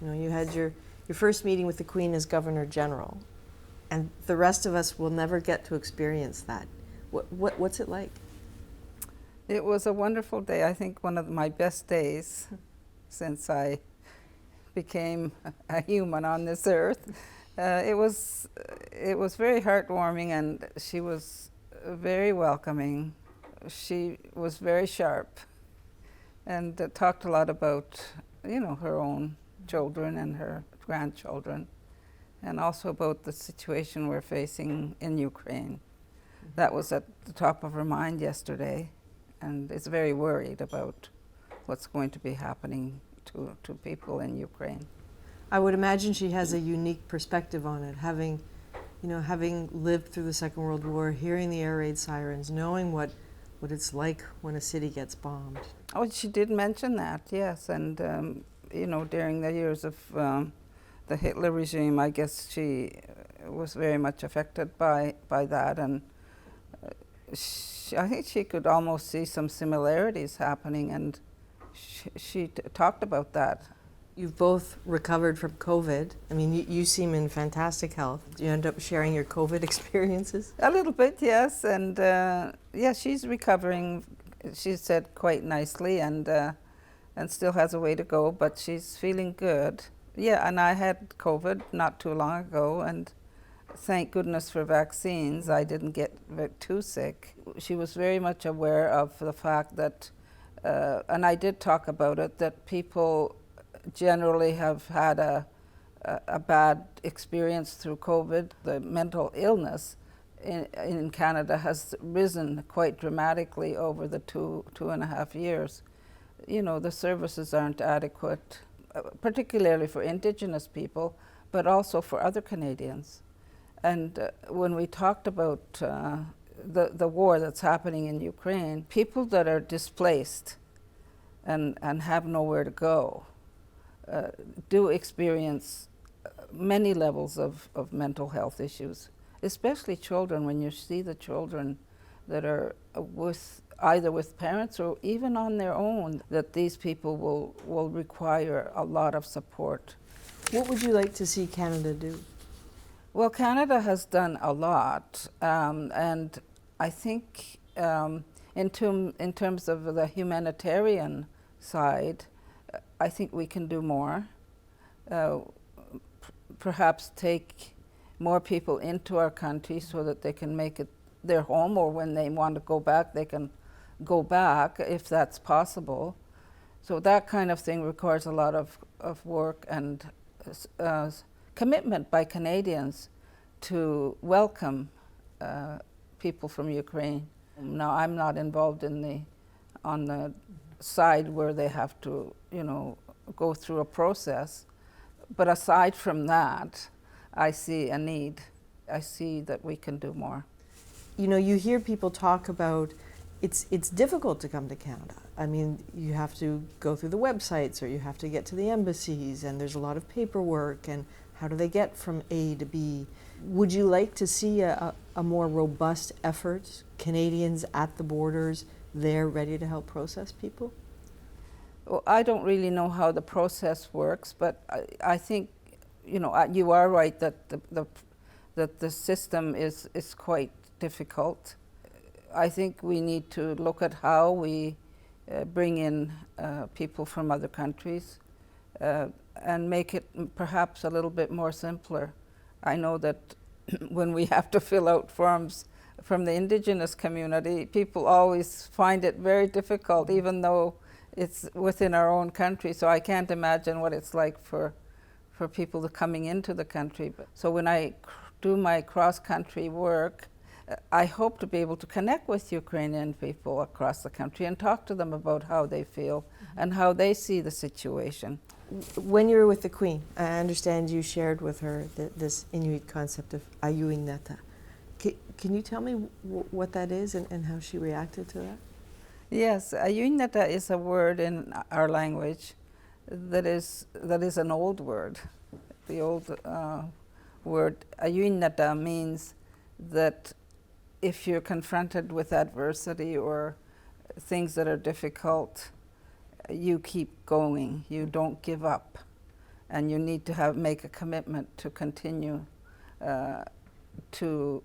You know, you had your first meeting with the Queen as Governor General, and the rest of us will never get to experience that. What's it like? It was a wonderful day. I think one of my best days since I became a human on this earth. It was very heartwarming, and she was very welcoming. She was very sharp, and talked a lot about her own children and her grandchildren, and also about the situation we're facing in Ukraine. That was at the top of her mind yesterday, and is very worried about what's going to be happening to people in Ukraine. I would imagine she has a unique perspective on it, having lived through the Second World War, hearing the air raid sirens, knowing what it's like when a city gets bombed. Oh, she did mention that, yes, and during the years of the Hitler regime, I guess she was very much affected by that, and I think she could almost see some similarities happening, and she talked about that. You've both recovered from COVID. I mean, you seem in fantastic health. Do you end up sharing your COVID experiences? A little bit, yes, and she's recovering, she said, quite nicely, and still has a way to go, but she's feeling good. Yeah, and I had COVID not too long ago, and thank goodness for vaccines, I didn't get too sick. She was very much aware of the fact that, and I did talk about it, that people generally have had a bad experience through COVID. The mental illness in Canada has risen quite dramatically over the two and a half years. The services aren't adequate, particularly for Indigenous people, but also for other Canadians. And when we talked about the war that's happening in Ukraine, people that are displaced and have nowhere to go do experience many levels of mental health issues, especially children. When you see the children that are either with parents or even on their own, that these people will require a lot of support. What would you like to see Canada do? Well, Canada has done a lot, and I think in terms of the humanitarian side, I think we can do more. Perhaps take more people into our country so that they can make it their home, or when they want to go back, they can go back if that's possible. So that kind of thing requires a lot of work and commitment by Canadians to welcome people from Ukraine. Now, I'm not involved on the side where they have to, go through a process. But aside from that, I see a need. I see that we can do more. You hear people talk about it's difficult to come to Canada. I mean, you have to go through the websites, or you have to get to the embassies, and there's a lot of paperwork, and how do they get from A to B? Would you like to see a more robust effort, Canadians at the borders there ready to help process people? Well, I don't really know how the process works, but I think, you are right that the system is quite difficult. I think we need to look at how we bring in people from other countries and make it perhaps a little bit more simpler. I know that when we have to fill out forms from the Indigenous community, people always find it very difficult, even though it's within our own country. So I can't imagine what it's like for people coming into the country. So when I do my cross-country work, I hope to be able to connect with Ukrainian people across the country and talk to them about how they feel and how they see the situation. When you were with the Queen, I understand you shared with her this Inuit concept of Ayuingnata. Can you tell me what that is and how she reacted to that? Yes, Ayuingnata is a word in our language that is an old word. The old word Ayuingnata means that if you're confronted with adversity or things that are difficult, you keep going, you don't give up. and you need to make a commitment to continue to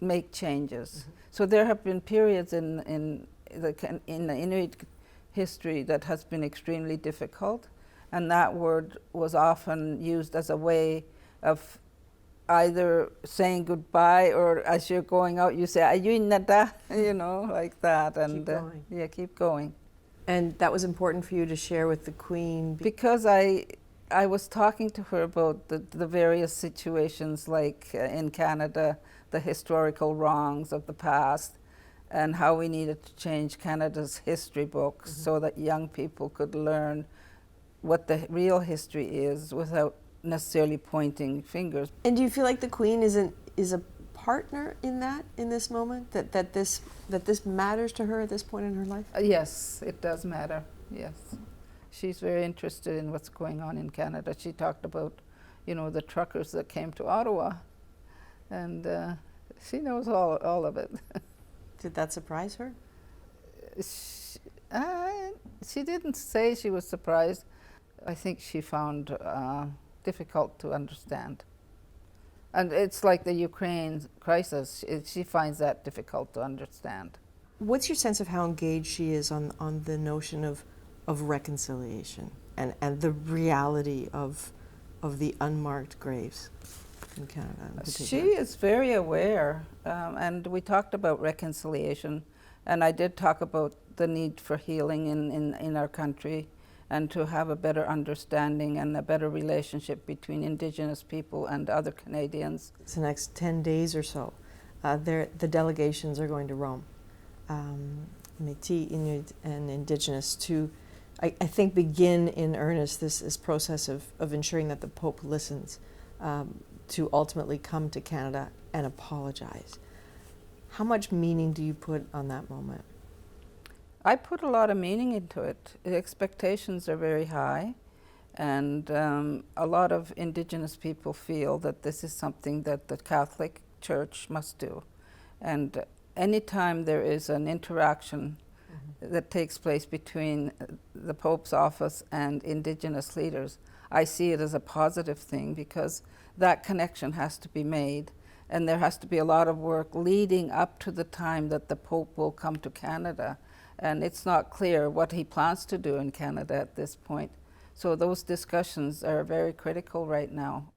make changes. So there have been periods in the Inuit history that has been extremely difficult, and that word was often used as a way of either saying goodbye, or as you're going out, you say "Ayun nada," you know, like that, and Keep going. yeah, keep going. And that was important for you to share with the Queen. Because I was talking to her about the various situations, like in Canada, the historical wrongs of the past, and how we needed to change Canada's history books so that young people could learn what the real history is without necessarily pointing fingers. And do you feel like the Queen is a partner in that, in this moment, that this matters to her at this point in her life? Yes, it does matter. Yes, she's very interested in what's going on in Canada. She talked about, you know, the truckers that came to Ottawa, and she knows all of it. Did that surprise her? She didn't say she was surprised. I think she found difficult to understand. And it's like the Ukraine crisis. She finds that difficult to understand. What's your sense of how engaged she is on the notion of reconciliation and the reality of the unmarked graves in Canada in particular? She is very aware, and we talked about reconciliation, and I did talk about the need for healing in our country, and to have a better understanding and a better relationship between Indigenous people and other Canadians. It's the next 10 days or so. The delegations are going to Rome, Métis, Inuit, and Indigenous, to, I think, begin in earnest this process of ensuring that the Pope listens, to ultimately come to Canada and apologize. How much meaning do you put on that moment? I put a lot of meaning into it. The expectations are very high, and a lot of Indigenous people feel that this is something that the Catholic Church must do. And anytime there is an interaction that takes place between the Pope's office and Indigenous leaders, I see it as a positive thing, because that connection has to be made, and there has to be a lot of work leading up to the time that the Pope will come to Canada. And it's not clear what he plans to do in Canada at this point. So those discussions are very critical right now.